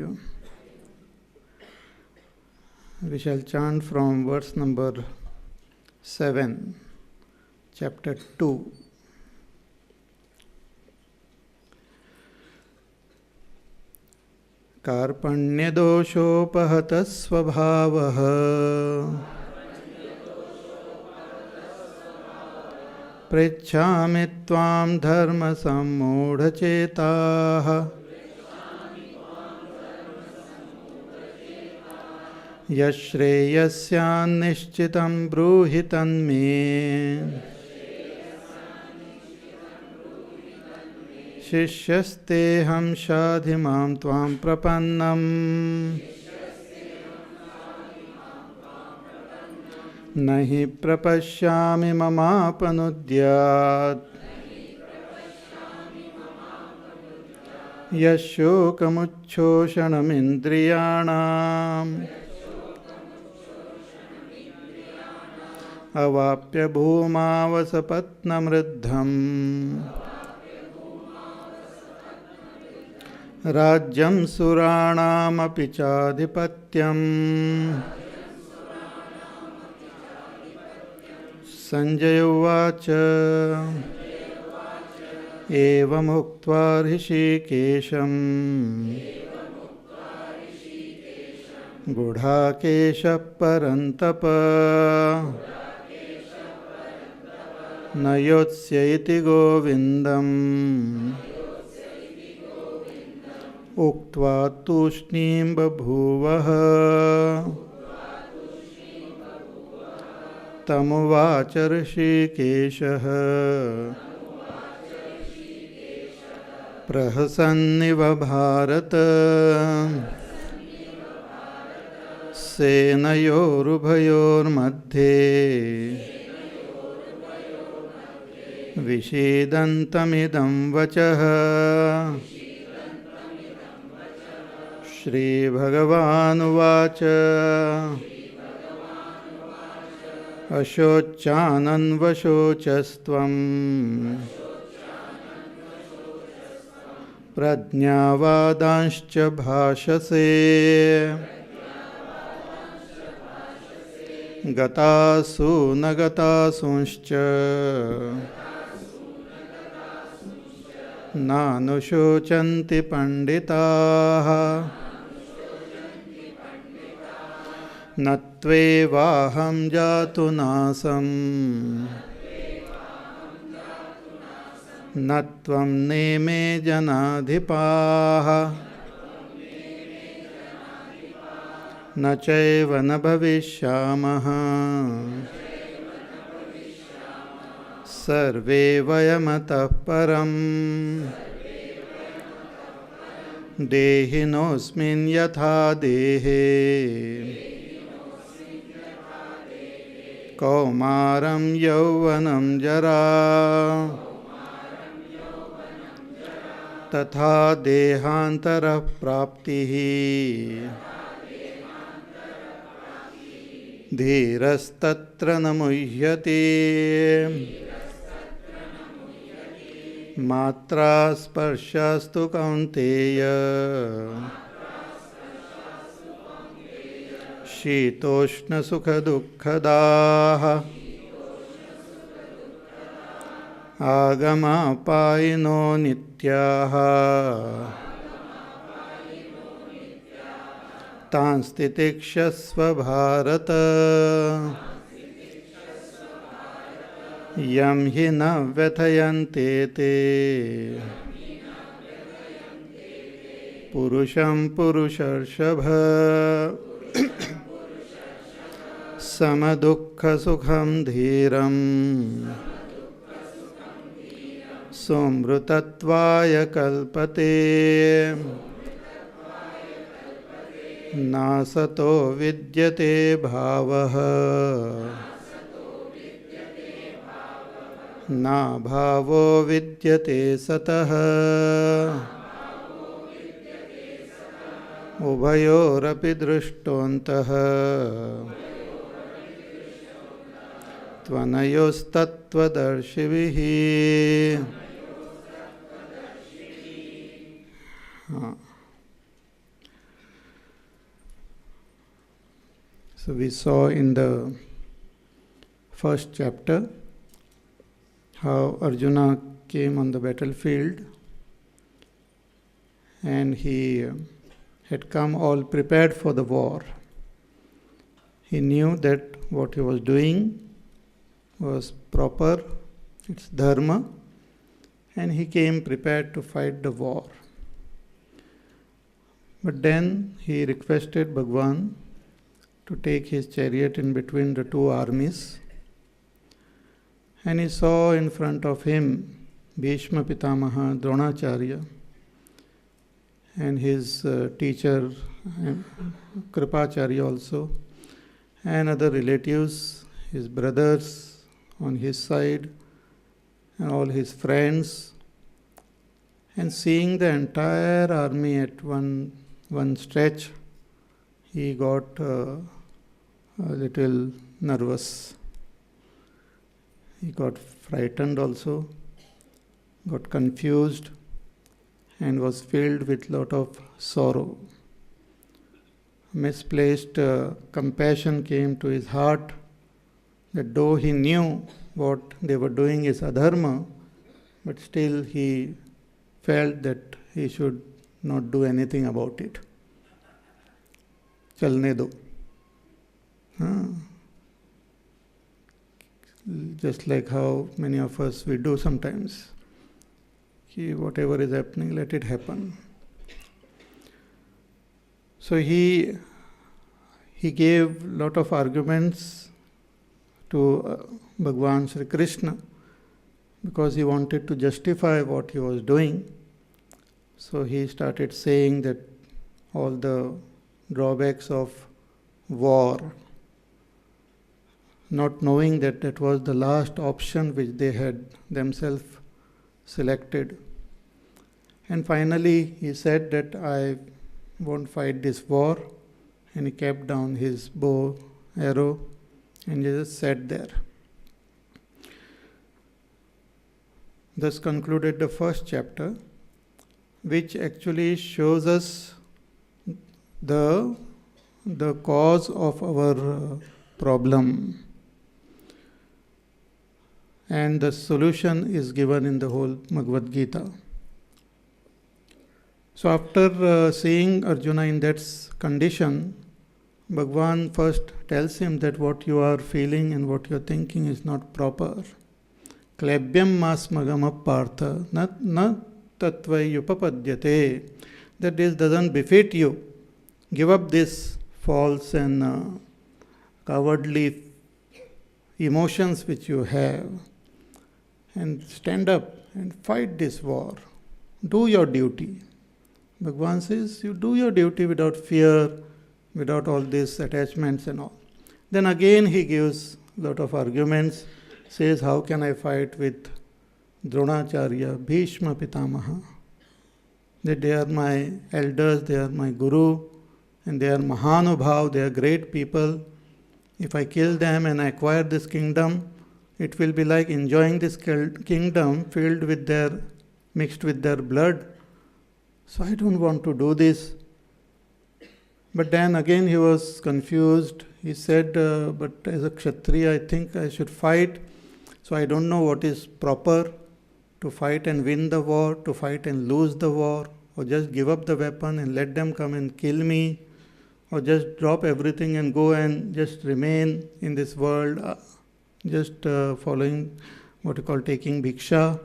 5. We shall chant from verse number 7, chapter 2. कार्पण्यदोषोपहतः स्वभावः पृच्छामि त्वां धर्मसम्मूढचेताः यश्रेयस्यान्निश्चितं ब्रूहि तन्मे शिष्यस्तेऽहं शाधि मां त्वां प्रपन्नम् न हि प्रपश्यामि ममापनुद्यात् यशोकमुच्छोषणमिन्द्रियाणाम् अवाप्य भूमावसपत्नमृद्धम् राज्यं सुराणामपि चाधिपत्यम् संजय उवाच एवमुक्त्वा ऋषिकेशं गुडाकेशः परन्तप न योत्स्य इति गोविन्दम् उक्त्वा तूष्णीं बभूवः तमुवाच ऋषिकेशः प्रहसन्निव भारत सेनयोरुभयोर्मध्ये विषीदन्तमिदं वचः श्रीभगवानुवाच अशोच्यानन्वशोचस्त्वम् प्रज्ञावादांश्च भाषसे गतासु न गतासूंश्च नानुशोचन्ति पण्डिताः न त्वेवाहं जातु नासम् न त्वं नेमे जनाधिपाः न चैव न भविष्यामः सर्वे वयमतः परम् देहिनोऽस्मिन् यथा देहे कौमारं यौवनं जरा तथा देहान्तरः प्राप्तिः धीरस्तत्र न मुह्यते मात्रा स्पर्शास्तु कौन्तेय शीतोष्णसुखदुःखदाः आगमापायिनो नित्याः तान् तितिक्षस्व भारत यं हि न व्यथयन्ते ते पुरुषं पुरुषर्षभ समदुःखसुखं धीरम् सोमृतत्वाय कल्पते नासतो विद्यते भावः नाभावो विद्यते सतः उभयोरपि दृष्टोऽन्तः त्वनयोस्तत्त्वदर्शिभिः। हाँ, So we saw in the first chapter how Arjuna came on the battlefield and he had come all prepared for the war. He knew that what he was doing was proper, it's dharma, and he came prepared to fight the war. But then he requested Bhagwan to take his chariot in between the two armies, and he saw in front of him Bhishma Pitamaha, Dronacharya, and his teacher Kripacharya also, and other relatives, his brothers on his side, and all his friends. And seeing the entire army at one stretch, he got a little nervous. He got frightened also, got confused, and was filled with lot of sorrow. Misplaced compassion came to his heart, that though he knew what they were doing is adharma, but still he felt that he should not do anything about it. Chalne do. Just like how many of us we do sometimes. Whatever is happening, let it happen. So he gave lot of arguments to Bhagwan Sri Krishna because he wanted to justify what he was doing. So he started saying that all the drawbacks of war, not knowing that that was the last option which they had themselves selected. And finally he said that I won't fight this war, and he kept down his bow, arrow, and he just sat there. Thus concluded the first chapter, which actually shows us the cause of our problem. And the solution is given in the whole Bhagavad Gita. So after seeing Arjuna in that condition, Bhagwan first tells him that what you are feeling and what you are thinking is not proper. Klebhyam masmagam partha na tatvai upapadyate. That this doesn't befit you. Give up this false and cowardly emotions which you have, and stand up and fight this war. Do your duty. Bhagwan says, you do your duty without fear, without all these attachments and all. Then again he gives a lot of arguments, says, how can I fight with Dronacharya, Bhishma Pitamaha? That they are my elders, they are my guru, and they are Mahanubhav, they are great people. If I kill them and acquire this kingdom, it will be like enjoying this kingdom filled with mixed with their blood. So I don't want to do this. But then again he was confused. He said, but as a Kshatriya, I think I should fight. So I don't know what is proper, to fight and win the war, to fight and lose the war, or just give up the weapon and let them come and kill me, or just drop everything and go and just remain in this world, just following what you call taking bhiksha.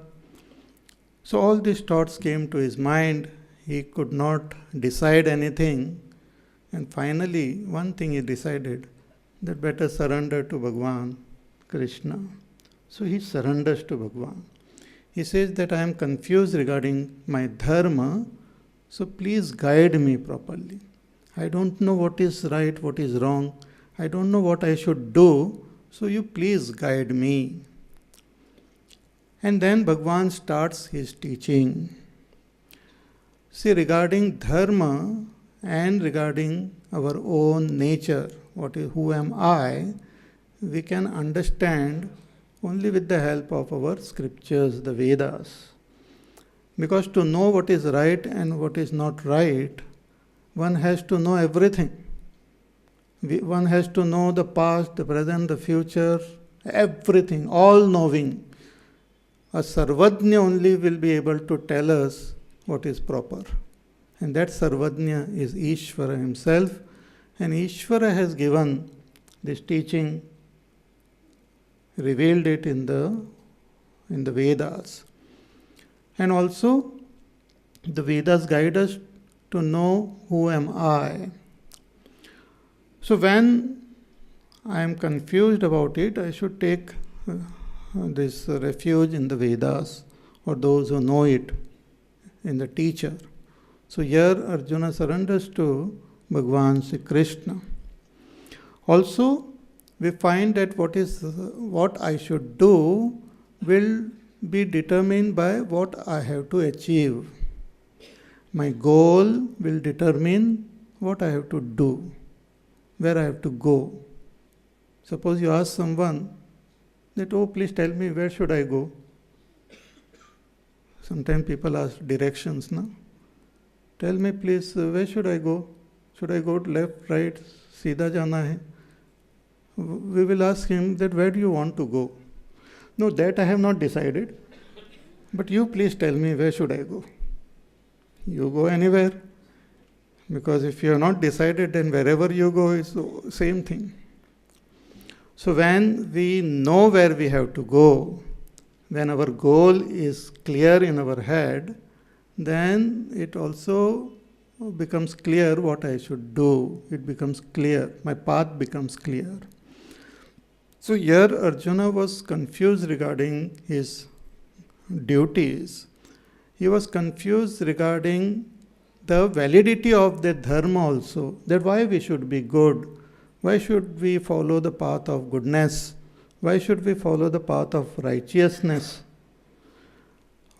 So all these thoughts came to his mind. He could not decide anything. And finally, one thing he decided, that better surrender to Bhagwan Krishna. So he surrenders to Bhagwan. He says that I am confused regarding my dharma, so please guide me properly. I don't know what is right, what is wrong. I don't know what I should do, so you please guide me. And then Bhagwan starts his teaching. See, regarding dharma and regarding our own nature, who am I, we can understand only with the help of our scriptures, the Vedas. Because to know what is right and what is not right, one has to know everything. One has to know the past, the present, the future, everything, all knowing. A Sarvajna only will be able to tell us what is proper. And that Sarvajna is Ishvara himself. And Ishvara has given this teaching, revealed it in the Vedas. And also, the Vedas guide us to know who am I. So when I am confused about it, I should take this refuge in the Vedas or those who know it, in the teacher. So here Arjuna surrenders to Bhagavan Sri Krishna. Also, we find that what I should do will be determined by what I have to achieve. My goal will determine what I have to do, where I have to go. Suppose you ask someone that, oh, please tell me, where should I go? Sometimes people ask directions, no? Tell me please, where should I go? Should I go left, right, Sida jana hai? We will ask him that, where do you want to go? No, that I have not decided. But you please tell me, where should I go? You go anywhere. Because if you have not decided, then wherever you go is the same thing. So when we know where we have to go, when our goal is clear in our head, then it also becomes clear what I should do. It becomes clear. My path becomes clear. So here Arjuna was confused regarding his duties. He was confused regarding the validity of the dharma also, that why we should be good, why should we follow the path of goodness, why should we follow the path of righteousness.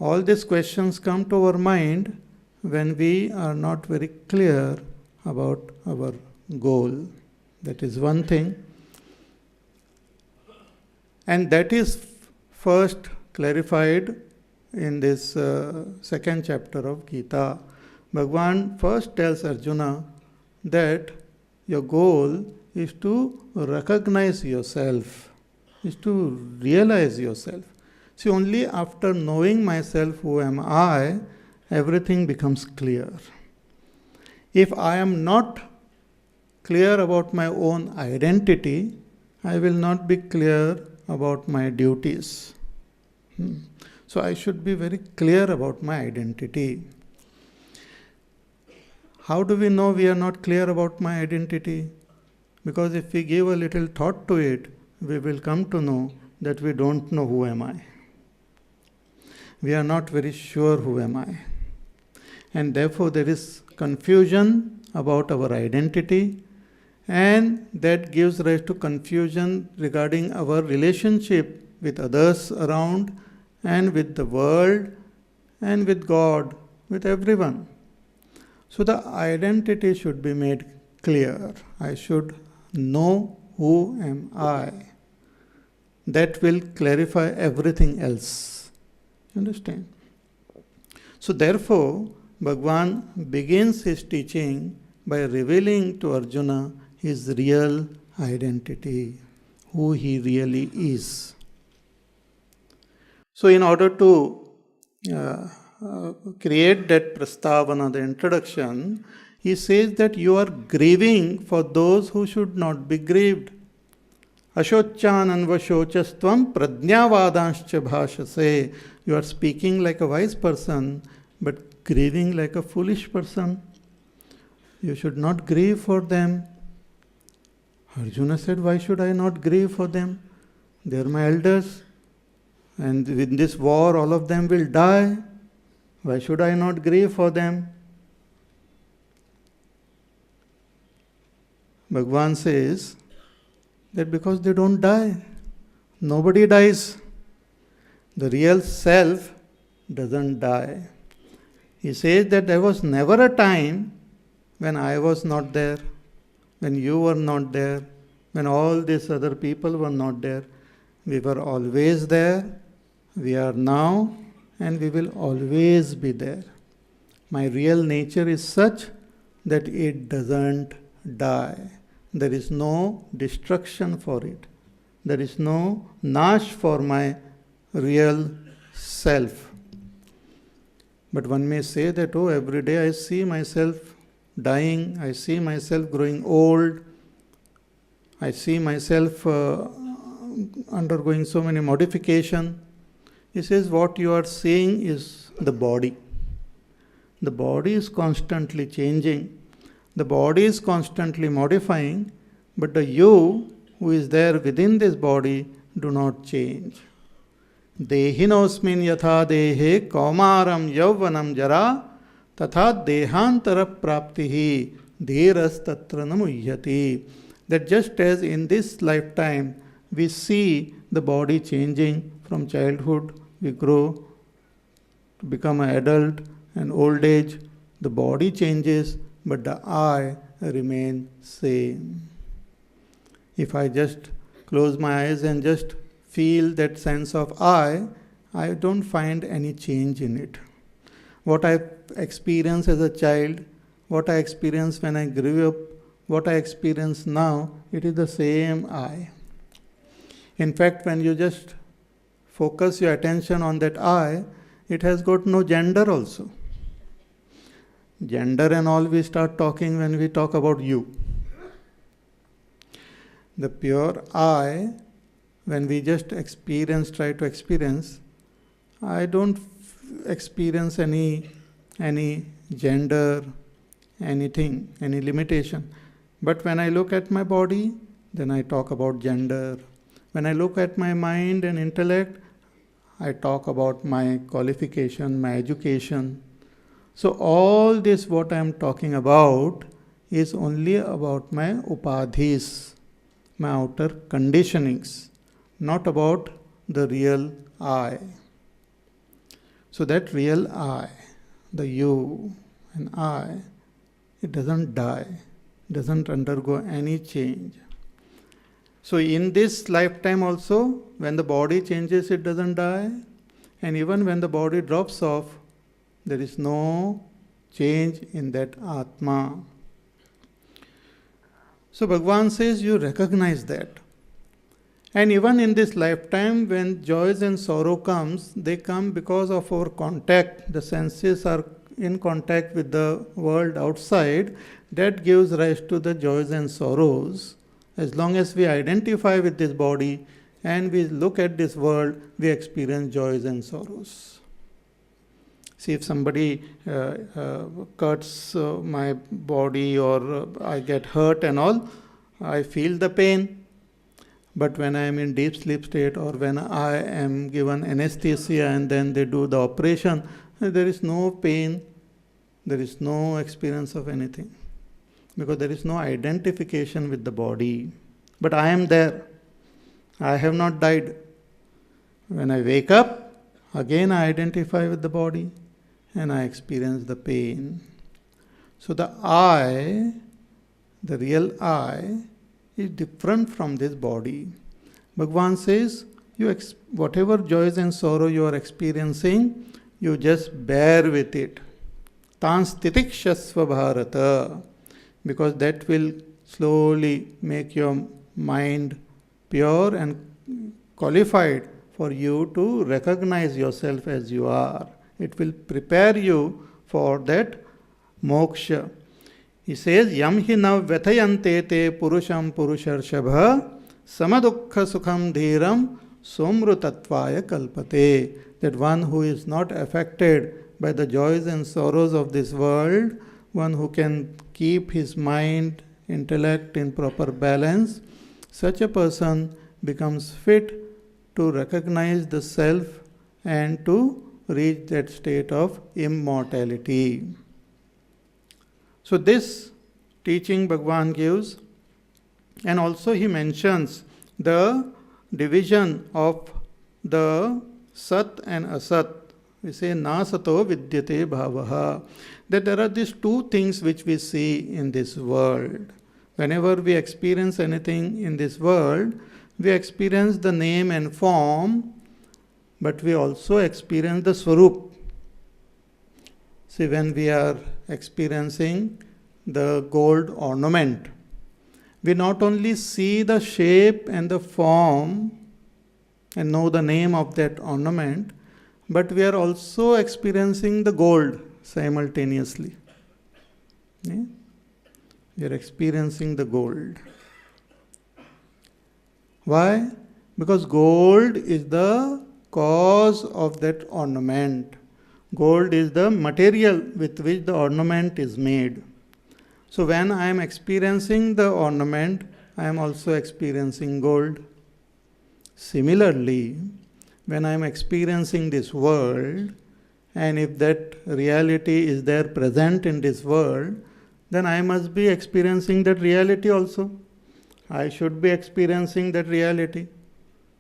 All these questions come to our mind when we are not very clear about our goal. That is one thing. And that is first clarified in this second chapter of Gita. Bhagavan first tells Arjuna that your goal is to recognize yourself, is to realize yourself. See, only after knowing myself, who am I, everything becomes clear. If I am not clear about my own identity, I will not be clear about my duties. So I should be very clear about my identity. How do we know we are not clear about my identity? Because if we give a little thought to it, we will come to know that we don't know who am I. We are not very sure who am I. And therefore there is confusion about our identity, and that gives rise to confusion regarding our relationship with others around and with the world and with God, with everyone. So the identity should be made clear. I should know who am I. That will clarify everything else. Understand? So therefore, Bhagavan begins his teaching by revealing to Arjuna his real identity, who he really is. So in order to create that prastavana, the introduction, he says that you are grieving for those who should not be grieved. Ashochan anvashochastvam prajnavadanscha bhashase. You are speaking like a wise person, but grieving like a foolish person. You should not grieve for them. Arjuna said, why should I not grieve for them? They are my elders. And in this war, all of them will die. Why should I not grieve for them? Bhagavan says that because they don't die. Nobody dies. The real self doesn't die. He says that there was never a time when I was not there, when you were not there, when all these other people were not there. We were always there, we are now, and we will always be there. My real nature is such that it doesn't die. there is no destruction for it. There is no nash for my real self. But one may say that, oh, every day I see myself dying, I see myself growing old, I see myself undergoing so many modifications. He says what you are seeing is the body. The body is constantly changing. The body is constantly modifying, but the you who is there within this body do not change. Dehinosmin yatha dehe kaumaram yauvanam jara tatha dehantara praptihi dheras tatra namuhyati. That just as in this lifetime we see the body changing from childhood, we grow to become an adult and old age, the body changes, but the I remain same. If I just close my eyes and just feel that sense of I don't find any change in it. What I experienced as a child, what I experienced when I grew up, what I experience now, it is the same I. In fact, when you just focus your attention on that I, it has got no gender also. Gender and all we start talking when we talk about you. The pure I, when we just try to experience, I don't experience any gender, anything, any limitation. But when I look at my body, then I talk about gender. When I look at my mind and intellect, I talk about my qualification, my education. So all this what I am talking about is only about my upadhis, my outer conditionings, not about the real I. So that real I, the you and I, it doesn't die, doesn't undergo any change. So in this lifetime also, when the body changes, it doesn't die. And even when the body drops off, there is no change in that Atma. So Bhagavan says you recognize that. And even in this lifetime, when joys and sorrow comes, they come because of our contact. The senses are in contact with the world outside. That gives rise to the joys and sorrows. As long as we identify with this body and we look at this world, we experience joys and sorrows. See, if somebody cuts my body or I get hurt and all, I feel the pain. But when I am in deep sleep state or when I am given anesthesia and then they do the operation, there is no pain, there is no experience of anything. Because there is no identification with the body. But I am there. I have not died. When I wake up, again I identify with the body and I experience the pain. So the I, the real I, is different from this body. Bhagavan says, whatever joys and sorrow you are experiencing, you just bear with it. Tan stitikshasva bharata. Because that will slowly make your mind pure and qualified for you to recognize yourself as you are. It will prepare you for that moksha. He says, Yam hi nav vethayante te purusham purusharshabha samadukha sukham dhiram somrutatvaya kalpate. That one who is not affected by the joys and sorrows of this world, one who can keep his mind, intellect in proper balance, such a person becomes fit to recognize the self and to reach that state of immortality. So this teaching Bhagavan gives, and also he mentions the division of the Sat and Asat. We say na sato vidyate bhavaha. That there are these two things which we see in this world. Whenever we experience anything in this world, we experience the name and form, but we also experience the swarup. See, when we are experiencing the gold ornament, we not only see the shape and the form and know the name of that ornament, but we are also experiencing the gold simultaneously. Yeah? We are experiencing the gold. Why? Because gold is the cause of that ornament. Gold is the material with which the ornament is made. So when I am experiencing the ornament, I am also experiencing gold. Similarly, when I am experiencing this world, and if that reality is there present in this world, then I must be experiencing that reality also. I should be experiencing that reality.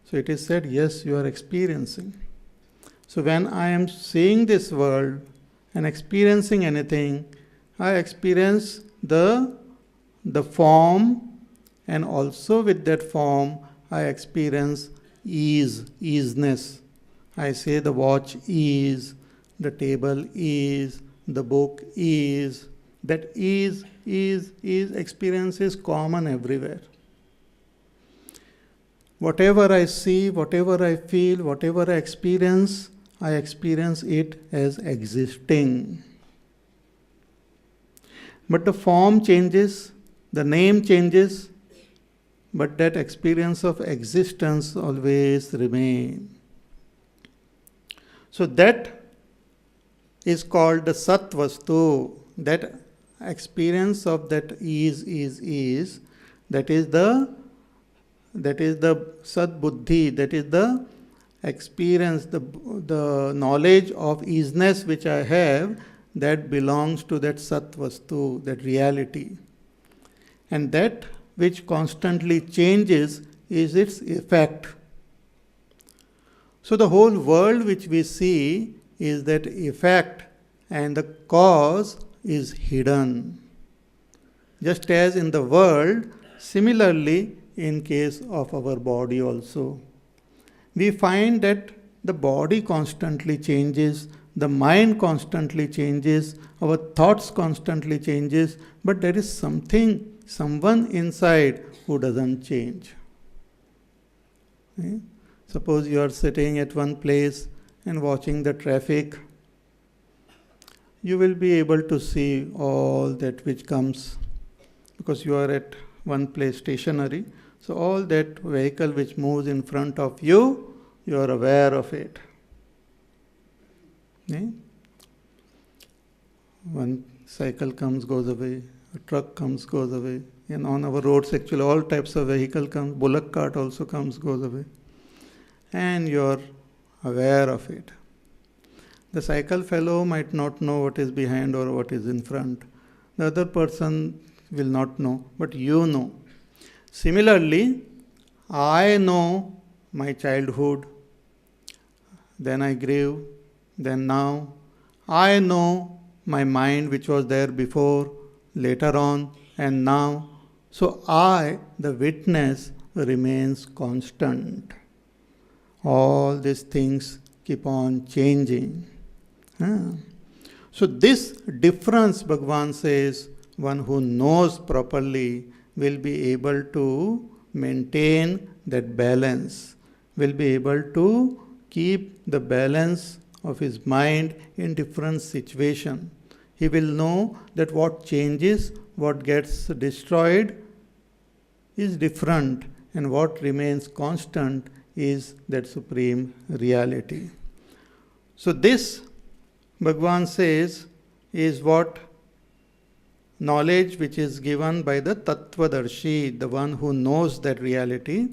So it is said, yes, you are experiencing. So when I am seeing this world and experiencing anything, I experience the form, and also with that form, I experience easiness. I say the watch is, the table is, the book is. That is experience is common everywhere. Whatever I see, whatever I feel, whatever I experience it as existing. But the form changes, the name changes, but that experience of existence always remains. So that is called the Sat Vastu. That experience of that is, that is the Sat Buddhi, that is the experience, the knowledge of easiness which I have, that belongs to that Sat Vastu, that reality. And that which constantly changes is its effect. So the whole world which we see is that effect, and the cause is hidden. Just as in the world, similarly in case of our body also. We find that the body constantly changes, the mind constantly changes, our thoughts constantly changes, but there is someone inside who doesn't change. Okay? Suppose you are sitting at one place and watching the traffic, you will be able to see all that which comes, because you are at one place stationary. So all that vehicle which moves in front of you, you are aware of it. Okay? One cycle comes, goes away, a truck comes, goes away. And on our roads, actually all types of vehicle come, bullock cart also comes, goes away. And you are aware of it. The cycle fellow might not know what is behind or what is in front. The other person will not know, but you know. Similarly, I know my childhood, then I grew, then now. I know my mind which was there before, later on, and now. So I, the witness, remains constant. All these things keep on changing. So this difference, Bhagavan says, one who knows properly will be able to maintain that balance, will be able to keep the balance of his mind in different situations. He will know that what changes, what gets destroyed is different, and what remains constant is that supreme reality. So this, Bhagavan says, is what knowledge which is given by the Tattvadarshi, the one who knows that reality.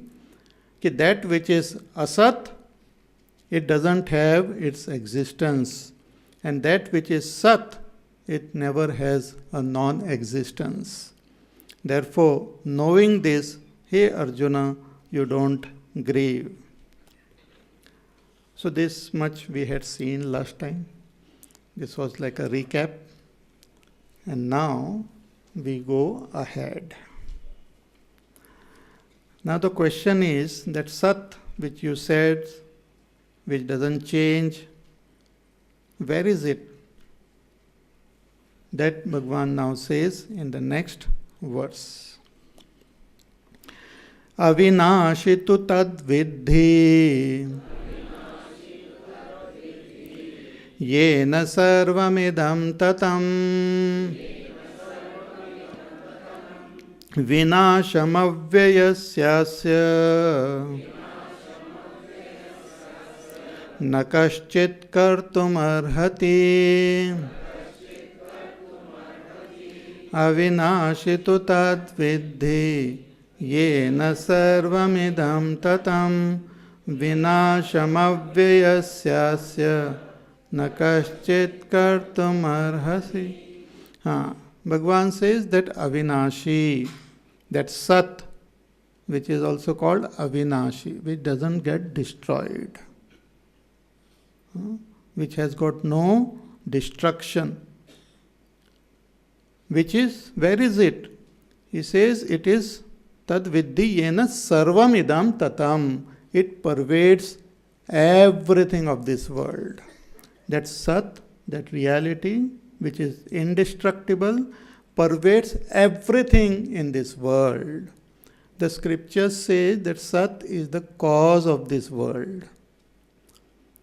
That which is asat, it doesn't have its existence. And that which is sat, it never has a non-existence. Therefore, knowing this, hey Arjuna, you don't grieve. So this much we had seen last time. This was like a recap. And now we go ahead. Now the question is that Sat, which you said, which doesn't change, where is it? That Bhagavan now says in the next verse. अविनाशि तु तद्विद्धि येन सर्वमिदं ततं विनाशमव्ययस्यास्य न कश्चित् कर्तुमर्हति अविनाशि तु तद्विद्धि येन सर्वमिदं ततं विनाशमव्ययस्यास्य न कश्चित् कर्तुमर्हसि. Bhagavan says that Avinashi, that Sat, which is also called Avinashi, which doesn't get destroyed, which has got no destruction, which is, where is it? He says it is Tad Viddhi Yena Sarvam Idam Tatam. It pervades everything of this world. That Sat, that reality, which is indestructible, pervades everything in this world. The scriptures say that Sat is the cause of this world.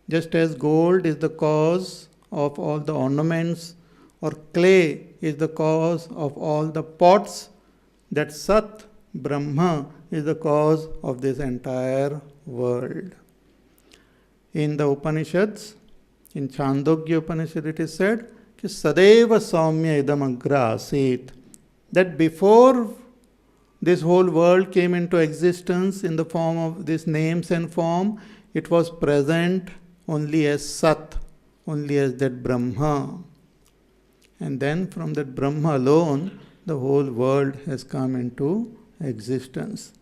Just as gold is the cause of all the ornaments, or clay is the cause of all the pots, that Sat, Brahma, is the cause of this entire world. In the Upanishads, in Chandogya Upanishad, it is said, Sadeva Saumya idam agra asit, that before this whole world came into existence in the form of these names and form, it was present only as Sat, only as that Brahma. And then from that Brahma alone, the whole world has come into existence.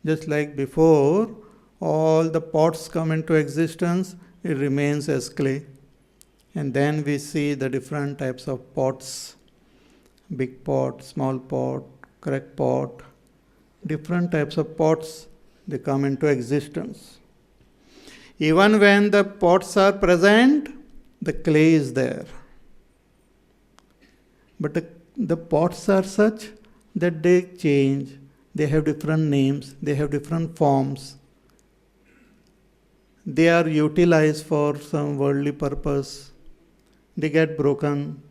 Just like before, all the pots come into existence, it remains as clay. And then we see the different types of pots, big pot, small pot, crack pot, different types of pots, they come into existence. Even when the pots are present, the clay is there. But the pots are such that they change, they have different names, they have different forms. They are utilized for some worldly purpose. They get broken,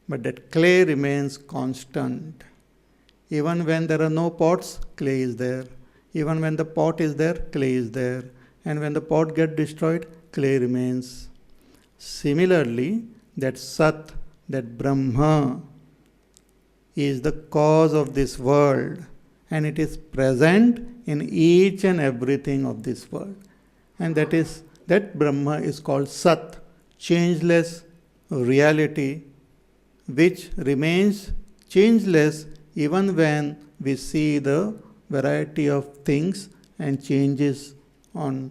but that clay remains constant. Even when there are no pots, clay is there. Even when the pot is there, clay is there. And when the pot gets destroyed, clay remains. Similarly, that Sat, that Brahma, is the cause of this world, and it is present in each and everything of this world. And that Brahma is called Sat, changeless reality, which remains changeless even when we see the variety of things and changes on.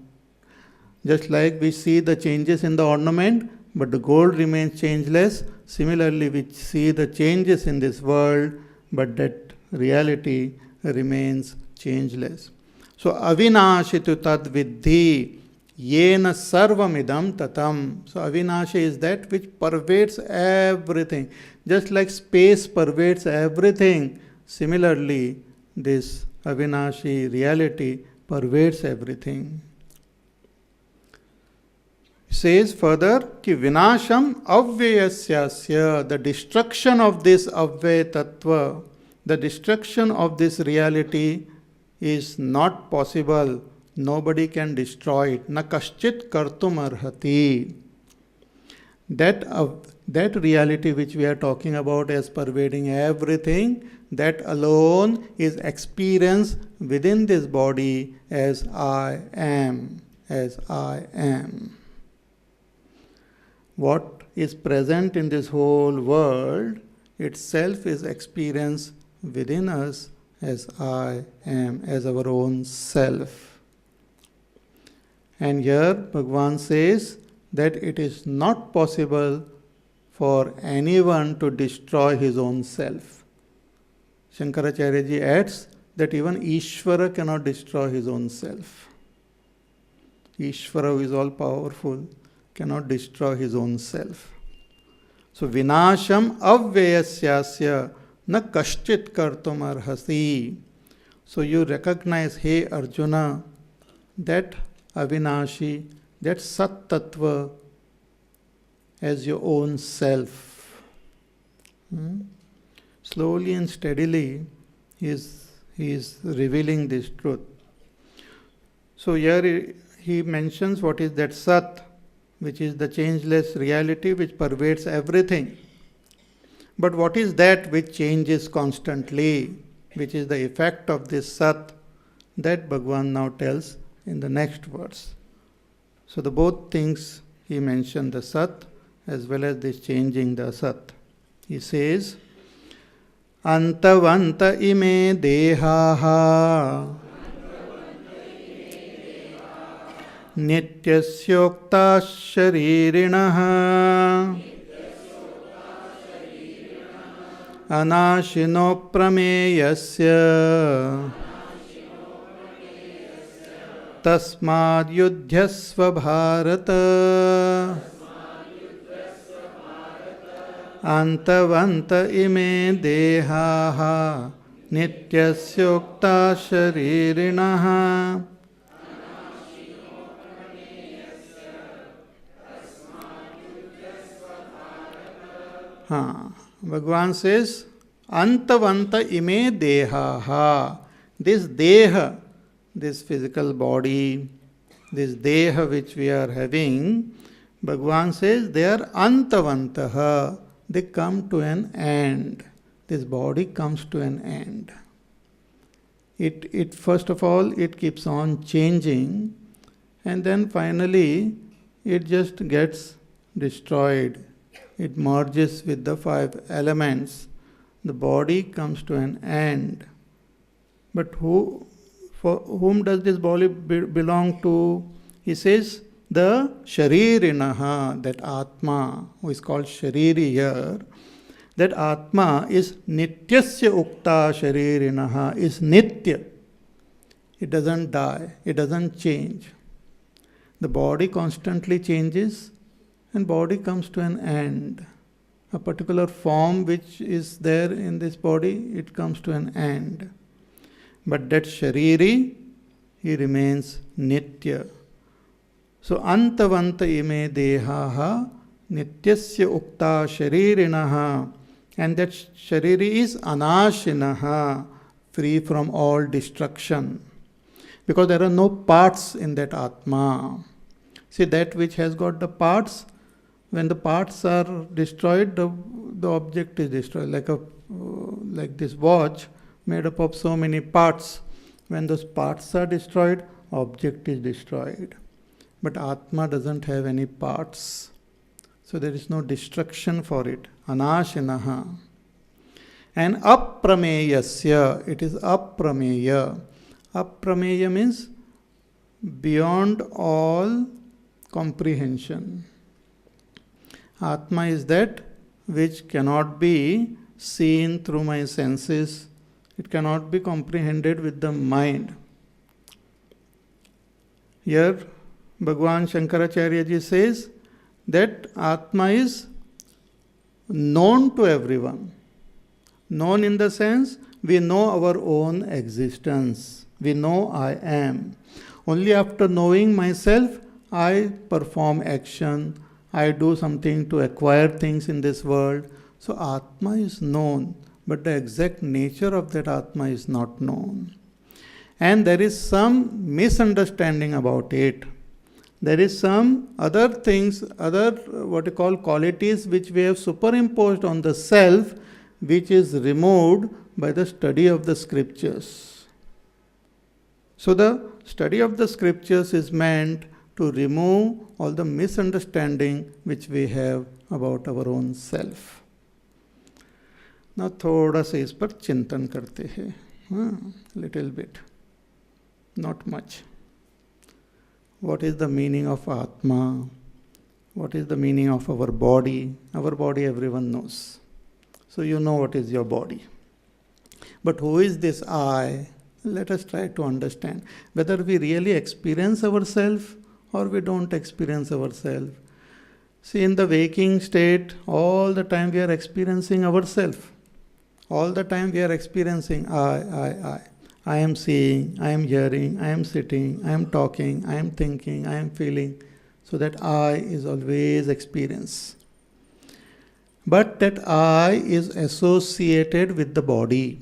Just like we see the changes in the ornament, but the gold remains changeless. Similarly, we see the changes in this world, but that reality remains changeless. So, avinashitu tad viddhi yena sarvamidam tatam. So, avinashi is that which pervades everything. Just like space pervades everything, similarly, this avinashi reality pervades everything. Says further, ki vinasham avyayasyasya, the destruction of this avvaya tattva, the destruction of this reality is not possible. Nobody can destroy it. Na kaschit kartum arhati. That reality which we are talking about as pervading everything, that alone is experienced within this body as I am, as I am. What is present in this whole world itself is experienced within us as I am, as our own self. And here Bhagavan says that it is not possible for anyone to destroy his own self. Shankaracharya ji adds that even Ishvara cannot destroy his own self. Ishvara, who is all powerful, cannot destroy his own self. So, vinasham avyayasyasya na kaschit kartum arhasi. So you recognize, hey Arjuna, that Avinashi, that Sat Tattva as your own self. Slowly and steadily he is revealing this truth. So here he mentions what is that Sat, which is the changeless reality which pervades everything. But what is that which changes constantly, which is the effect of this Sat, that Bhagavan now tells in the next verse. So the both things he mentioned, the Sat as well as this changing the Asat. He says, Antavanta ime dehaha Nityasyokta sharirinaha Anashino prameyasya Tasmad yudhyasva bharata Antavanta ime dehaha Nityasyokta sharirinaha. Bhagavan says, Antavanta ime dehaha. This deha, this physical body, this deha which we are having, Bhagavan says they are antavantaha. They come to an end. This body comes to an end. It first of all, it keeps on changing, and then finally it just gets destroyed. It merges with the five elements. The body comes to an end. But for whom does this body belong to? He says, the sharirinaha, that Atma, who is called Shariri here, that Atma is nityasya ukta sharirinaha, is nitya. It doesn't die, it doesn't change. The body constantly changes and body comes to an end. A particular form which is there in this body, it comes to an end. But that Shariri, he remains nitya. So, antavanta ime dehaha nityasya ukta sharirinaha, and that shariri is anashinaha, free from all destruction. Because there are no parts in that Atma. See, that which has got the parts, when the parts are destroyed, the object is destroyed. Like this watch made up of so many parts. When those parts are destroyed, object is destroyed. But Atma doesn't have any parts. So there is no destruction for it. Anashinaha. And aprameyasya, it is aprameya. Aprameya means beyond all comprehension. Atma is that which cannot be seen through my senses. It cannot be comprehended with the mind. Here, Bhagavan Shankaracharya ji says that Atma is known to everyone. Known in the sense, we know our own existence. We know I am. Only after knowing myself, I perform action. I do something to acquire things in this world. So Atma is known, but the exact nature of that Atma is not known. And there is some misunderstanding about it. There is some other things, other what you call qualities which we have superimposed on the self, which is removed by the study of the scriptures. So the study of the scriptures is meant to remove all the misunderstanding which we have about our own self. Now थोड़ा सा इस पर चिंतन करते हैं, little bit, not much. What is the meaning of Atma? What is the meaning of our body? Our body everyone knows. So you know what is your body. But who is this I? Let us try to understand whether we really experience ourselves or we don't experience ourselves. See, in the waking state, all the time we are experiencing ourselves. All the time we are experiencing I. I am seeing, I am hearing, I am sitting, I am talking, I am thinking, I am feeling. So that I is always experience. But that I is associated with the body.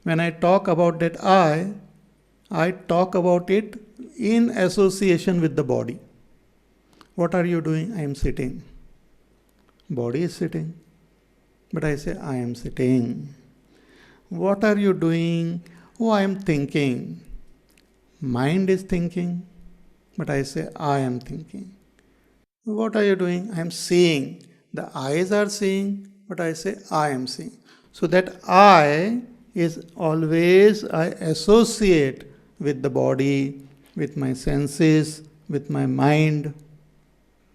When I talk about that I talk about it in association with the body. What are you doing? I am sitting. Body is sitting. But I say, I am sitting. What are you doing? Oh, I am thinking. Mind is thinking. But I say, I am thinking. What are you doing? I am seeing. The eyes are seeing. But I say, I am seeing. So that I is always, I associate with the body, with my senses, with my mind.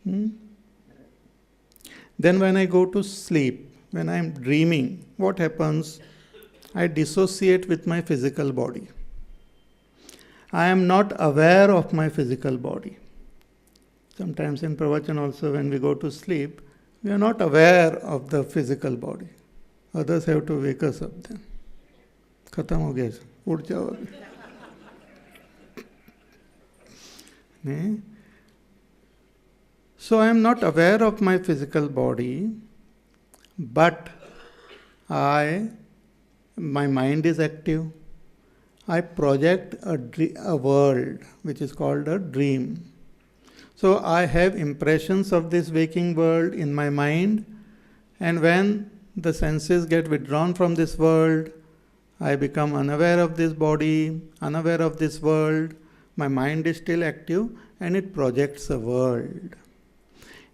Then when I go to sleep, when I am dreaming, what happens? I dissociate with my physical body. I am not aware of my physical body. Sometimes in pravachan also when we go to sleep, we are not aware of the physical body. Others have to wake us up then. खत्म हो गया, उठ जाओ अभी. नहीं? So I am not aware of my physical body, but my mind is active. I project a world which is called a dream. So I have impressions of this waking world in my mind, and when the senses get withdrawn from this world, I become unaware of this body, unaware of this world. My mind is still active and it projects a world.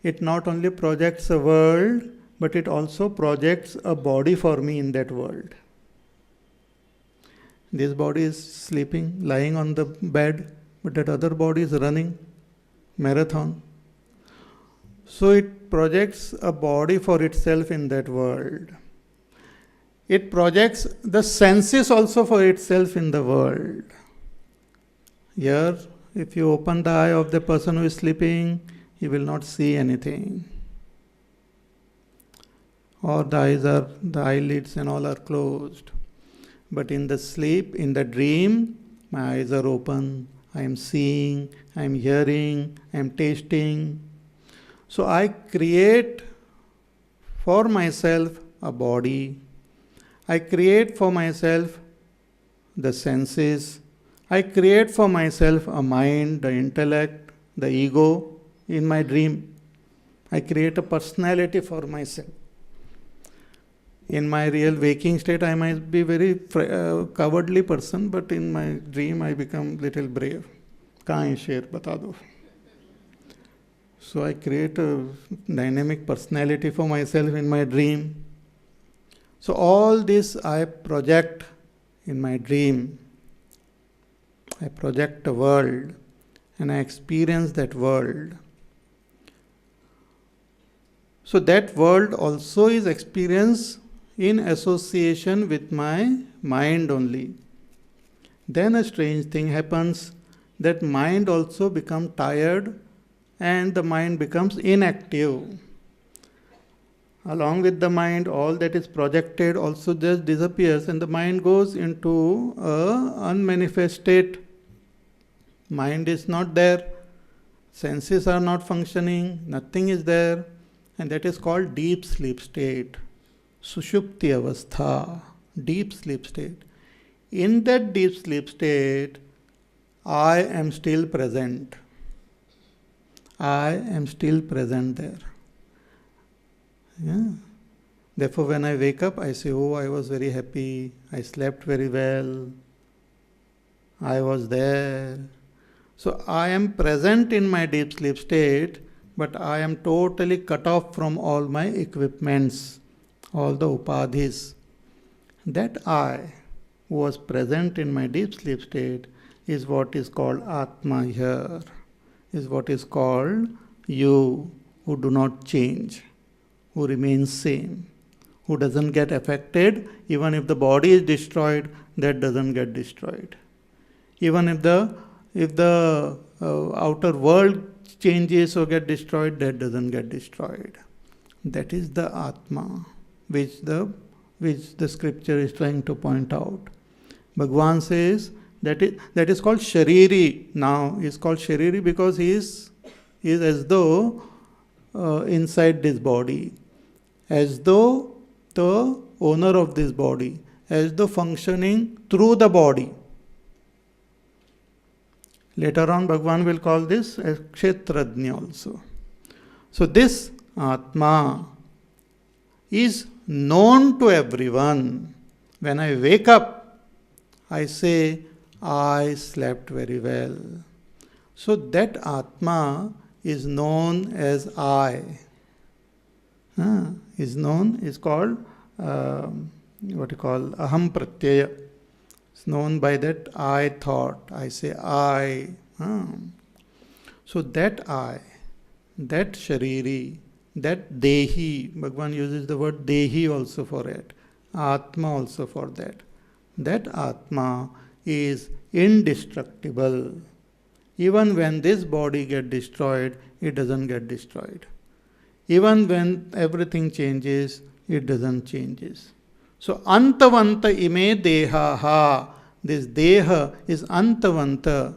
It not only projects a world, but it also projects a body for me in that world. This body is sleeping, lying on the bed, but that other body is running marathon. So it projects a body for itself in that world. It projects the senses also for itself in the world. Here, if you open the eye of the person who is sleeping, he will not see anything. Or the eyelids and all are closed. But in the sleep, in the dream, my eyes are open. I am seeing, I am hearing, I am tasting. So I create for myself a body. I create for myself the senses. I create for myself a mind, the intellect, the ego in my dream. I create a personality for myself. In my real waking state, I might be very cowardly person, but in my dream, I become little brave. कहाँ है शेर बता दो. So I create a dynamic personality for myself in my dream. So all this I project in my dream. I project a world and I experience that world. So that world also is experienced in association with my mind only. Then a strange thing happens, that mind also becomes tired and the mind becomes inactive. Along with the mind, all that is projected also just disappears and the mind goes into a unmanifest state. Mind is not there, senses are not functioning, nothing is there, and that is called deep sleep state. Sushupti avastha, deep sleep state. In that deep sleep state, I am still present. I am still present there. Yeah. Therefore, when I wake up, I say, oh, I was very happy, I slept very well, I was there. So I am present in my deep sleep state, but I am totally cut off from all my equipments, all the upadhis. That I, who was present in my deep sleep state, is what is called Atma here, is what is called you, who do not change, who remains same, who doesn't get affected. Even if the body is destroyed, that doesn't get destroyed. Even if the outer world changes or get destroyed, that doesn't get destroyed. That is the Atma, which the scripture is trying to point out. Bhagwan says that is called Shariri. Now is called Shariri because he is as though inside this body, as though the owner of this body, as though functioning through the body. Later on, Bhagwan will call this as Kshetrajna also. So this Atma is known to everyone. When I wake up, I say, I slept very well. So that Atma is known as I. Is called what you call Aham Pratyaya. It's known by that I thought. I say I. So that I, that Shariri, that Dehi, Bhagwan uses the word Dehi also for it, Atma also for that. That Atma is indestructible. Even when this body gets destroyed, it doesn't get destroyed. Even when everything changes, it doesn't changes. So Antavanta ime dehaha. This deha is Antavanta.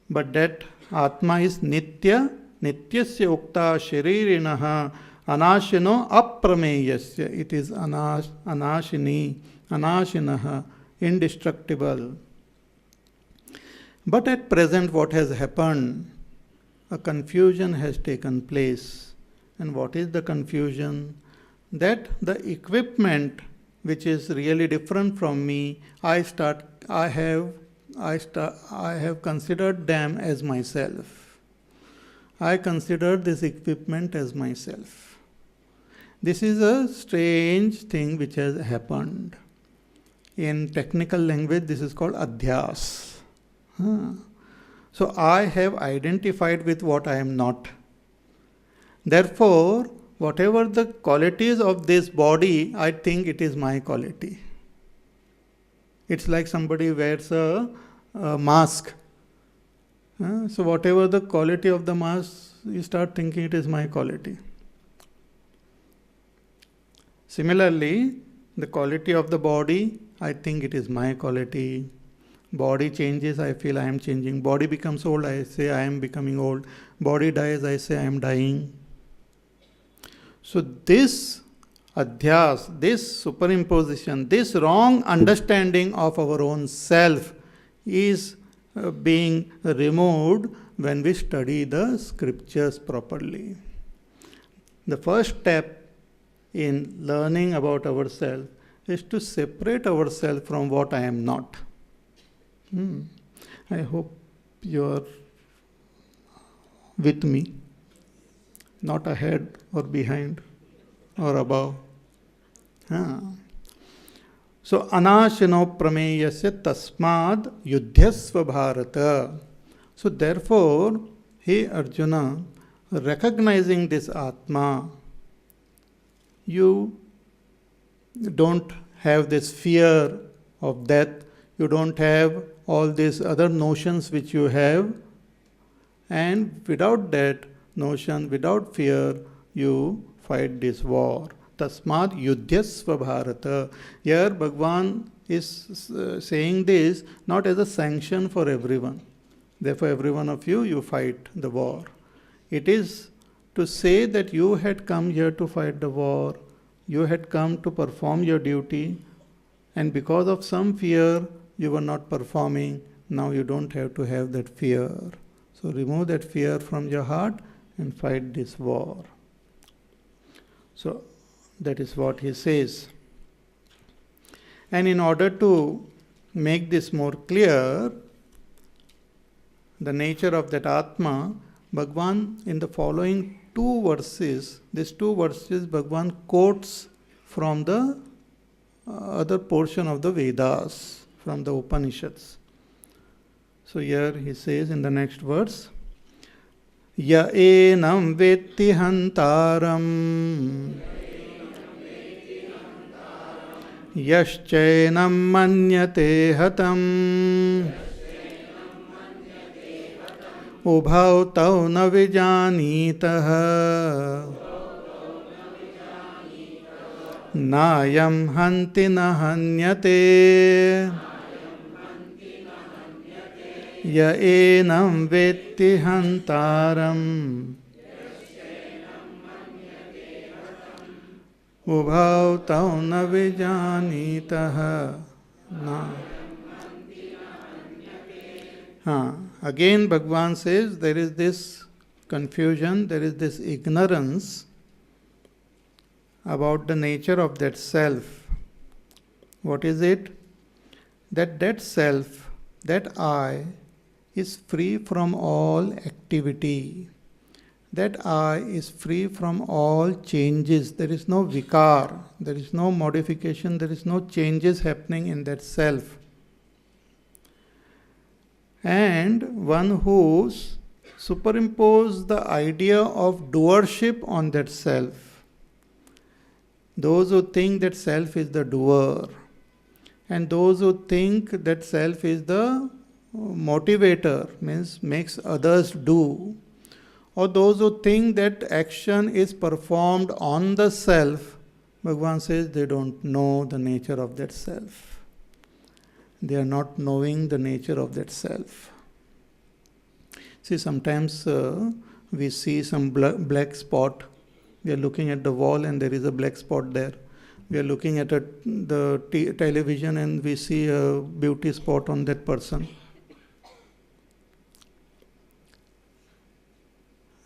But that Atma is Nitya. Nityasya ukta sharirinaha anashino aprameyasya. It is anashini, anashinaha, indestructible. But at present what has happened? A confusion has taken place. And what is the confusion? That the equipment which is really different from me, I have considered them as myself. I consider this equipment as myself. This is a strange thing which has happened. In technical language, this is called adhyas. So I have identified with what I am not. Therefore, whatever the qualities of this body, I think it is my quality. It's like somebody wears a mask. So whatever the quality of the mask, you start thinking it is my quality. Similarly, the quality of the body, I think it is my quality. Body changes, I feel I am changing. Body becomes old, I say I am becoming old. Body dies, I say I am dying. So this adhyas, this superimposition, this wrong understanding of our own self is being removed when we study the scriptures properly. The first step in learning about ourselves is to separate ourselves from what I am not. I hope you are with me, not ahead or behind or above. So, anashino prameyasya tasmad yudhyasva bharata. So, therefore, hey Arjuna, recognizing this Atma, you don't have this fear of death, you don't have all these other notions which you have, and without that notion, without fear, you fight this war. Tasmad yudhyasva bharata. Here Bhagwan is saying this not as a sanction for everyone. Therefore every one of you, you fight the war. It is to say that you had come here to fight the war, you had come to perform your duty, and because of some fear, you were not performing. Now you don't have to have that fear. So remove that fear from your heart and fight this war. So that is what he says. And in order to make this more clear, the nature of that Atma, Bhagwan in the following two verses, these two verses Bhagwan quotes from the other portion of the Vedas, from the Upanishads. So here he says in the next verse, Ya enam vetti hantaram Yaschenam manyate hatam Ubhau tau na vijanitah नायं हन्ति न हन्यते य एनं वेत्ति हन्तारम् उभौ तौ न विजानीतः न. Again Bhagavan says there is this confusion, there is this ignorance about the nature of that self. What is it? That self, that I, is free from all activity. That I is free from all changes. There is no vikar, there is no modification, there is no changes happening in that self. And one who superimposes the idea of doership on that self. Those who think that self is the doer, and those who think that self is the motivator, means makes others do, or those who think that action is performed on the self, Bhagavan says they don't know the nature of that self. They are not knowing the nature of that self. See, sometimes we see some black spot. We are looking at the wall and there is a black spot there. We are looking at the television and we see a beauty spot on that person.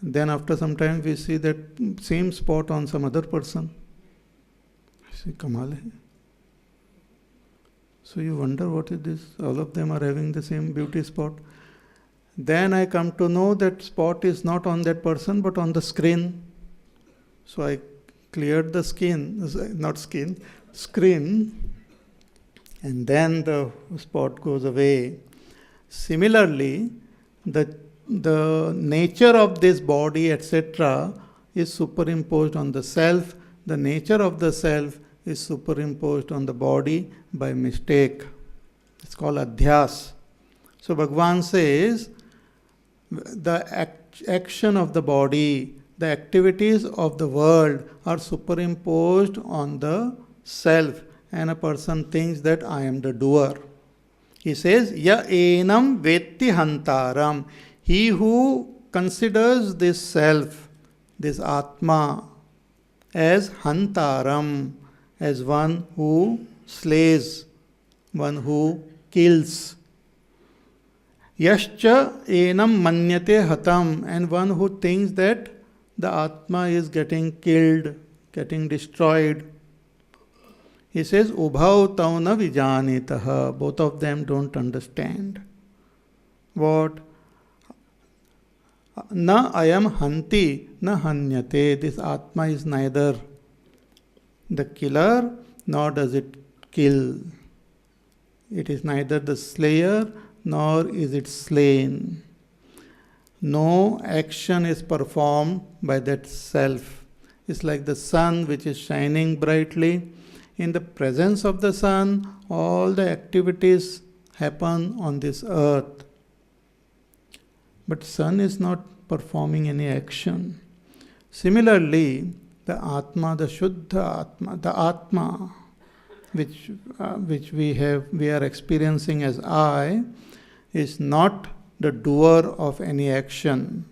Then after some time we see that same spot on some other person. I say, Kamal hai. So you wonder what is this? All of them are having the same beauty spot. Then I come to know that spot is not on that person but on the screen. So I cleared the screen, and then the spot goes away. Similarly, the nature of this body, etc., is superimposed on the self. The nature of the self is superimposed on the body by mistake. It's called adhyas. So Bhagavan says the action of the body, the activities of the world are superimposed on the self, and a person thinks that I am the doer. He says, Ya enam vetti hantaram. He who considers this self, this Atma, as hantaram, as one who slays, one who kills. Yascha enam manyate hatam, and one who thinks that the Atma is getting killed, getting destroyed. He says, Ubhau tau na vijanitaha. Both of them don't understand. What? Na ayam hanti, na hanyate. This Atma is neither the killer nor does it kill. It is neither the slayer nor is it slain. No action is performed by that self. It's like the sun which is shining brightly. In the presence of the sun, all the activities happen on this earth. But sun is not performing any action. Similarly, the Atma, the Shuddha Atma, the Atma, which we are experiencing as I, is not the doer of any action,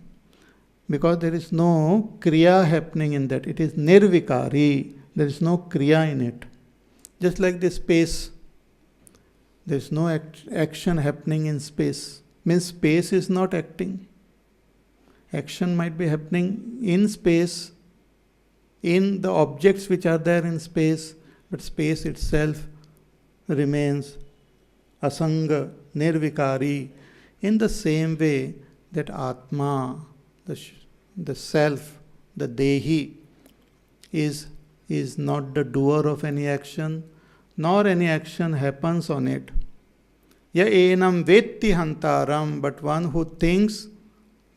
because there is no kriya happening in that. It is nirvikari. There is no kriya in it. Just like the space, there is no action happening in space. Means space is not acting. Action might be happening in space, in the objects which are there in space, but space itself remains asanga, nirvikari. In the same way that Atma, the self, the Dehi, is not the doer of any action, nor any action happens on it. Ya enam vetti hantaram, but one who thinks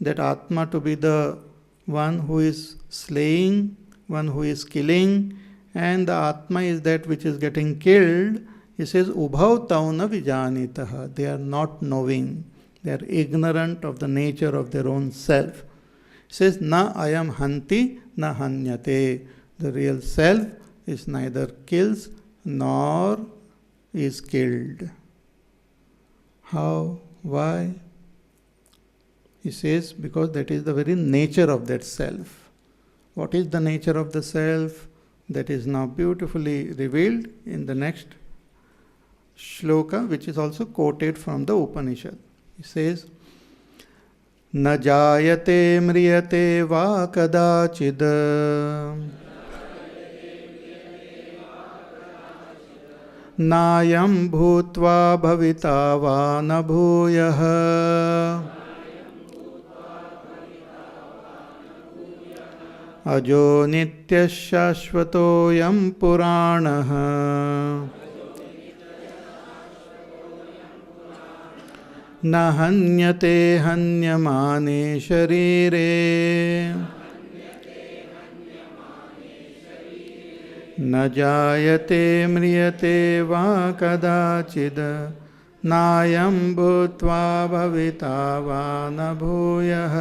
that Atma to be the one who is slaying, one who is killing, and the Atma is that which is getting killed, he says, Ubhau tauna vijanitaha. They are not knowing. They are ignorant of the nature of their own self. He says, Na ayam hanti, na hanyate. The real self is neither kills nor is killed. How? Why? He says, because that is the very nature of that self. What is the nature of the self? That is now beautifully revealed in the next shloka, which is also quoted from the Upanishad. He says, न जायते म्रियते वा कदाचिद् नायं भूत्वा भविता वा न भूयः अजो नित्यः शाश्वतोऽयं पुराणः न हन्यते हन्यमाने शरीरे न जायते म्रियते वा कदाचिद् नायं भूत्वा भविता वा न भूयः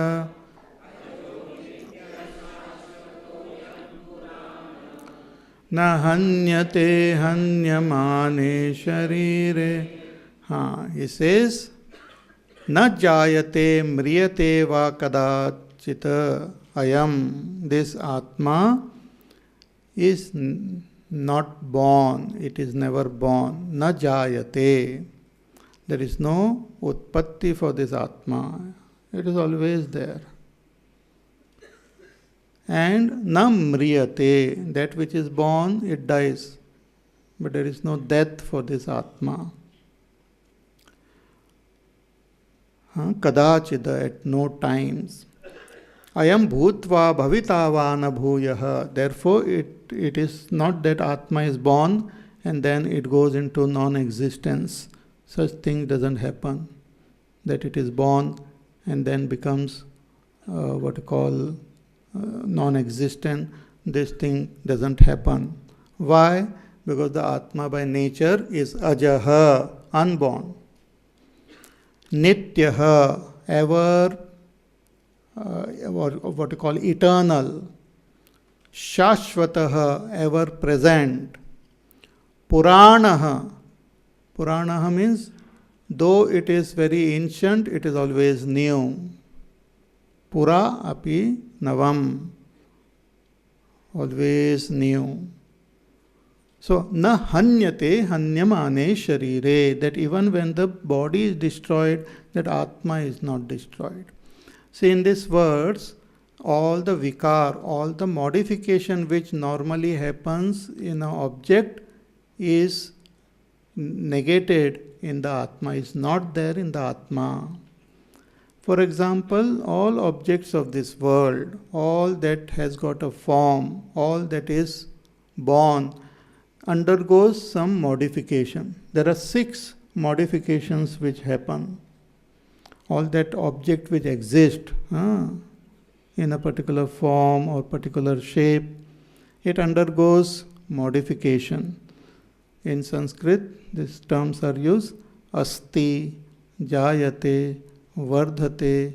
न हन्यते हन्यमाने शरीरे. He says, न जायते म्रियते वा कदाचित् ayam, this Atma is not born, it is never born. Na jayate, there is no utpatti for this Atma, it is always there. And na mriyate, that which is born, it dies, but there is no death for this Atma. Kadachida, at no times. Ayam bhutva bhavita va na bhuyah. Therefore, it is not that Atma is born and then it goes into non-existence. Such thing doesn't happen. That it is born and then becomes what you call non-existent. This thing doesn't happen. Why? Because the Atma by nature is ajaha, unborn. Nityaha, ever, what you call eternal. Shashvataha, ever present. Puranaha, Puranaha means though it is very ancient, it is always new. Pura api navam, always new. So, na hanyate hanyamane sharire, that even when the body is destroyed, that Atma is not destroyed. See, in these words, all the vikar, all the modification which normally happens in an object is negated in the Atma, is not there in the Atma. For example, all objects of this world, all that has got a form, all that is born, undergoes some modification. There are 6 modifications which happen. All that object which exists in a particular form or particular shape, it undergoes modification. In Sanskrit, these terms are used: asti, jayate, vardhate,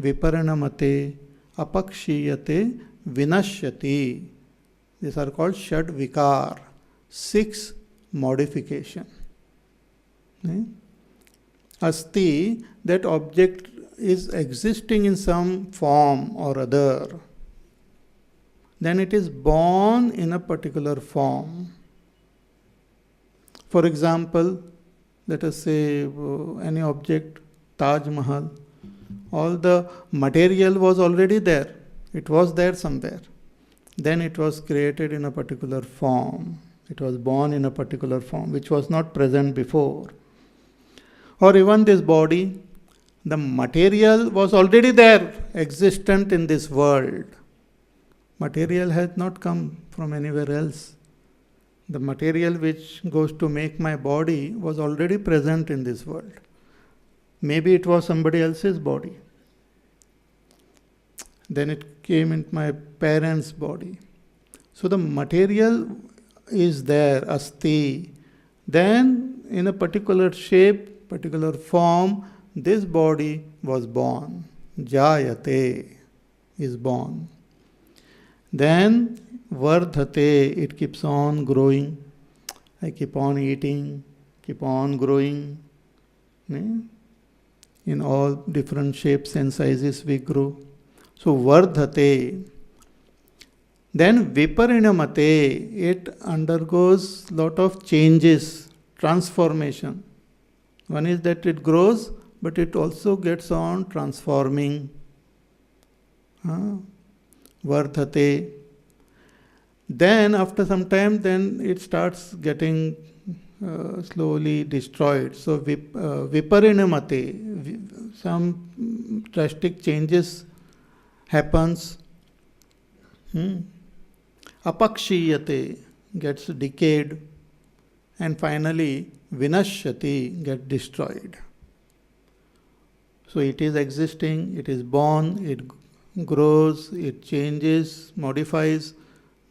viparinamate, apakshiyate, vinashyati. These are called shad vikar, 6 modification. Asti, that object is existing in some form or other. Then it is born in a particular form. For example, let us say any object, Taj Mahal, all the material was already there. It was there somewhere. Then it was created in a particular form. It was born in a particular form, which was not present before. Or even this body, the material was already there, existent in this world. Material has not come from anywhere else. The material which goes to make my body was already present in this world. Maybe it was somebody else's body. Then it came into my parents' body. So the material is there, asti. Then in a particular shape, particular form, this body was born. Jayate is born. Then Vardhate, it keeps on growing. I keep on eating, keep on growing. In all different shapes and sizes we grow. So Vardhate. Then Viparinamate, it undergoes lot of changes, transformation. One is that it grows, but it also gets on transforming. Vardhate. Then after some time, then it starts getting slowly destroyed. So Viparinamate, some drastic changes happens. Apakshiyate, gets decayed, and finally Vinashyati, gets destroyed. So it is existing, it is born, it grows, it changes, modifies,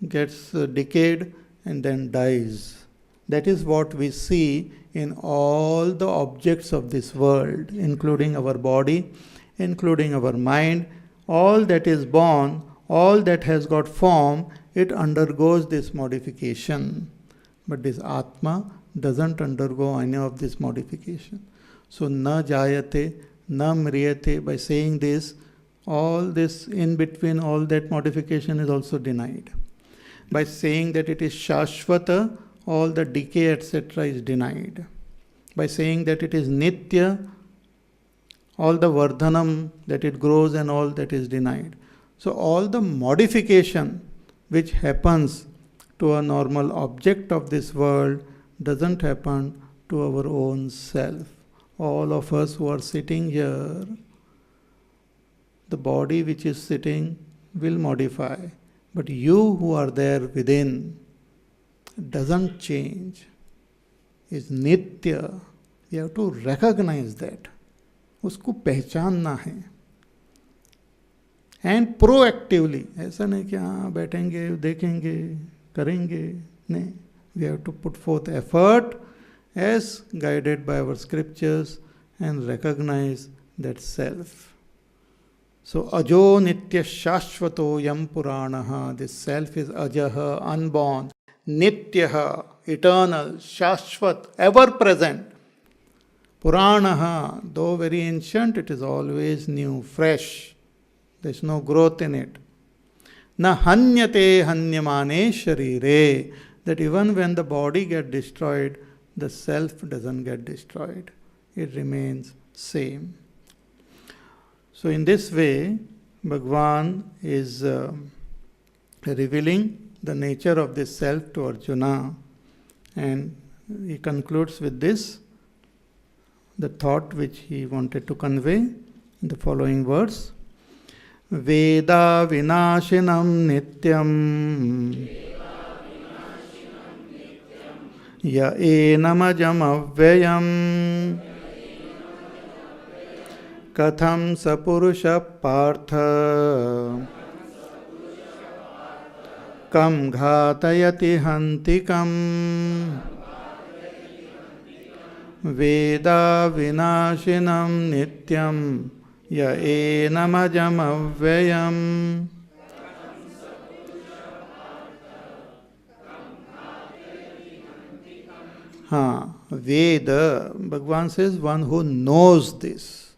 gets decayed, and then dies. That is what we see in all the objects of this world, including our body, including our mind. All that is born, all that has got form, it undergoes this modification. But this Atma doesn't undergo any of this modification. So na jayate, na mriyate, by saying this, all this in between, all that modification is also denied. By saying that it is Shashvata, all the decay, etc. is denied. By saying that it is Nitya, all the Vardhanam, that it grows and all that is denied. So all the modification which happens to a normal object of this world doesn't happen to our own self. All of us who are sitting here, the body which is sitting will modify. But you who are there within doesn't change, is Nitya. You have to recognize that. उसको पहचानना है. And proactively, ऐसा नहीं कि हाँ बैठेंगे, देखेंगे, करेंगे. नहीं. We have to put forth effort as guided by our scriptures and recognize that self. So ajo nitya shashvato yam puranaha. This self is ajaha, unborn, nityaha, eternal, shashvat, ever present. Puranaha, though very ancient, it is always new, fresh. There is no growth in it. Na hanyate hanyamane sharire. That even when the body gets destroyed, the self doesn't get destroyed. It remains same. So in this way, Bhagavan is revealing the nature of this self to Arjuna, and he concludes with this, the thought which he wanted to convey in the following words. Veda vinashinam nityam ya enamajam avyayam katham sapurusha partha kam ghatayati hantikam. Veda vinashinam nityam ya enamajam avyayam. Veda, Bhagavan says, one who knows this,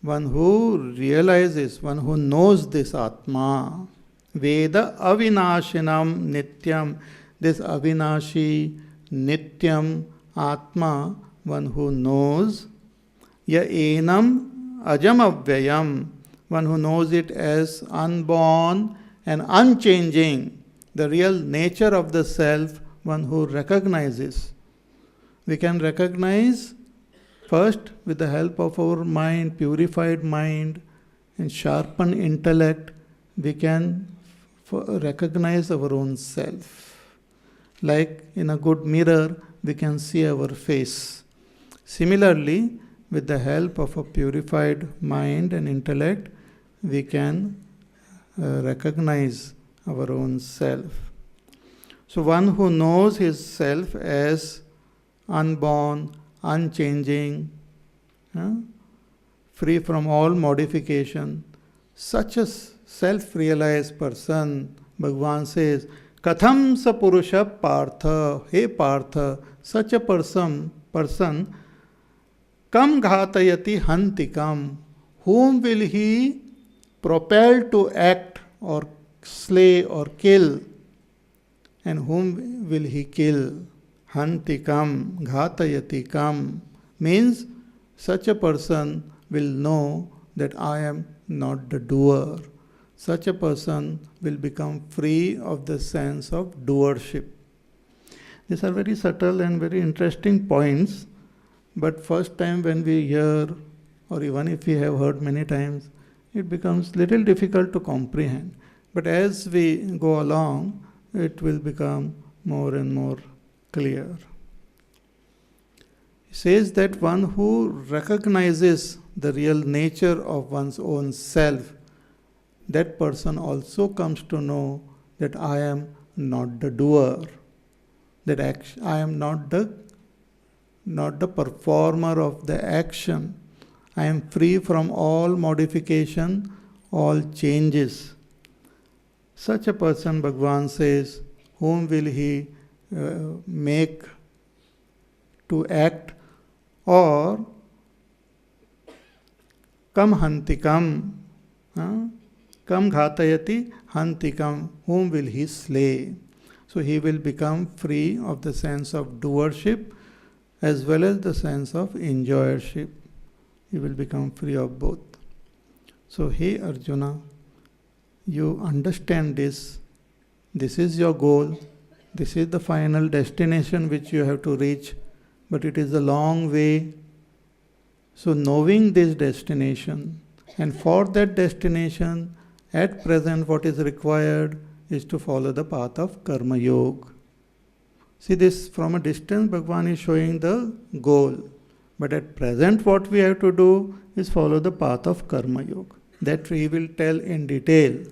one who realizes, one who knows this Atma. Veda avinashinam nityam, this avinashi, nityam, Atma, one who knows. Ya enam ajam avyayam, one who knows it as unborn and unchanging, the real nature of the self, one who recognizes. We can recognize first with the help of our mind, purified mind and sharpened intellect, we can recognize our own self. Like in a good mirror, we can see our face. Similarly, with the help of a purified mind and intellect, we can recognize our own self. So one who knows his self as unborn, unchanging, free from all modification, such a self-realized person, Bhagavan says, Katham sa purusha partha, hey partha, such a person, kam ghatayati hantikam, whom will he propel to act or slay or kill, and whom will he kill? Hantikam, ghatayati kam, means such a person will know that I am not the doer. Such a person will become free of the sense of doership. These are very subtle and very interesting points, but first time when we hear, or even if we have heard many times, it becomes little difficult to comprehend. But as we go along, it will become more and more clear. He says that one who recognizes the real nature of one's own self, that person also comes to know that I am not the doer, that I am not the performer of the action. I am free from all modification, all changes. Such a person, Bhagavan says, whom will he make to act, or kam hantikam, kam ghatayati hantikam, whom will he slay? So he will become free of the sense of doership as well as the sense of enjoyership. He will become free of both. So, hey Arjuna, you understand this. This is your goal. This is the final destination which you have to reach. But it is a long way. So, knowing this destination, and for that destination, at present what is required is to follow the path of Karma Yoga. See this from a distance, Bhagavan is showing the goal. But at present what we have to do is follow the path of Karma Yoga. That he will tell in detail.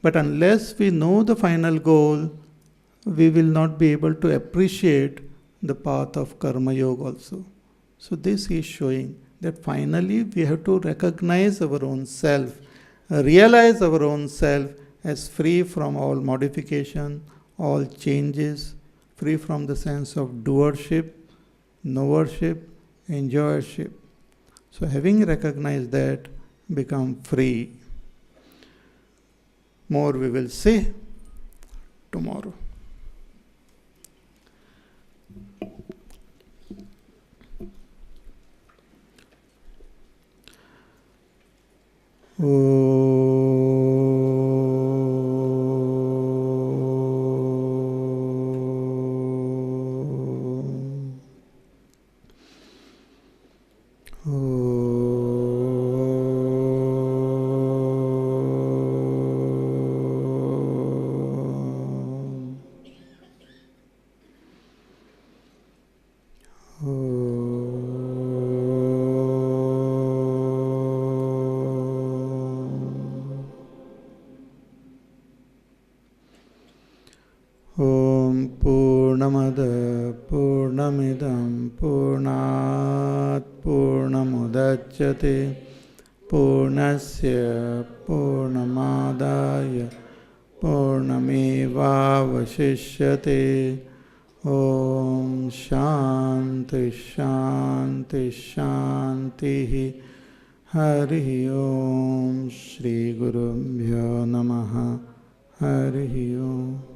But unless we know the final goal, we will not be able to appreciate the path of Karma Yoga also. So this is showing that finally we have to recognize our own self, realize our own self as free from all modification, all changes, free from the sense of doership, knowership, enjoyership. So having recognized that, become free. More we will see tomorrow. Om Purnamada Purnamidam Purnat Purnamudachyate Purnasya Purnamadaya Purnamevavashishyate. Om Shanti Shanti Shanti. Hari Om Shri Gurubhyo Namaha. Hari Om.